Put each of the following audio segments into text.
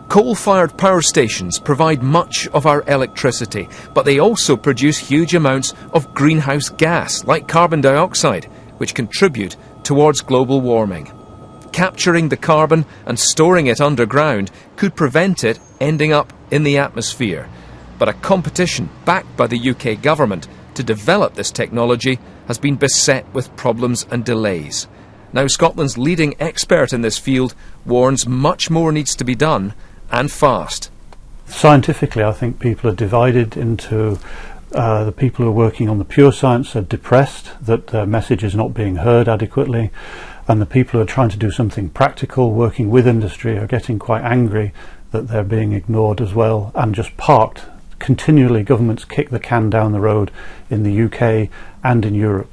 Coal-fired power stations provide much of our electricity, but they also produce huge amounts of greenhouse gas, like carbon dioxide, which contribute towards global warming. Capturing the carbon and storing it underground could prevent it ending up in the atmosphere. But a competition backed by the UK government to develop this technology has been beset with problems and delays. Now Scotland's leading expert in this field warns much more needs to be done, and fast. Scientifically, I think people are divided into the people who are working on the pure science are depressed that their message is not being heard adequately, and the people who are trying to do something practical, working with industry, are getting quite angry that they're being ignored as well and just parked. Continually, governments kick the can down the road in the UK and in Europe.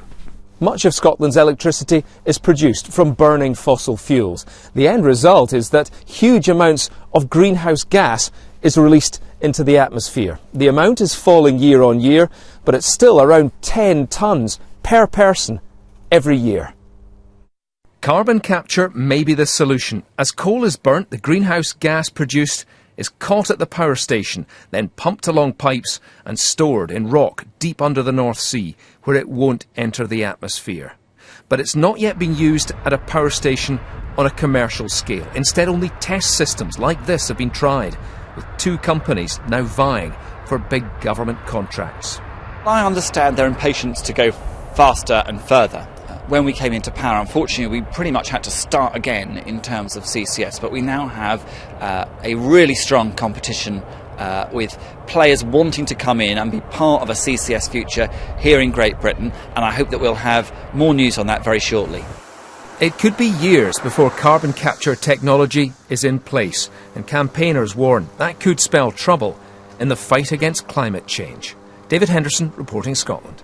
Much of Scotland's electricity is produced from burning fossil fuels. The end result is that huge amounts of greenhouse gas is released into the atmosphere. The amount is falling year on year, but it's still around 10 tonnes per person every year. Carbon capture may be the solution. As coal is burnt, the greenhouse gas produced is caught at the power station, then pumped along pipes and stored in rock deep under the North Sea, where it won't enter the atmosphere. But it's not yet been used at a power station on a commercial scale. Instead, only test systems like this have been tried, with 2 companies now vying for big government contracts. I understand their impatience to go faster and further. When we came into power, unfortunately, we pretty much had to start again in terms of CCS, but we now have a really strong competition with players wanting to come in and be part of a CCS future here in Great Britain, and I hope that we'll have more news on that very shortly. It could be years before carbon capture technology is in place, and campaigners warn that could spell trouble in the fight against climate change. David Henderson, reporting Scotland.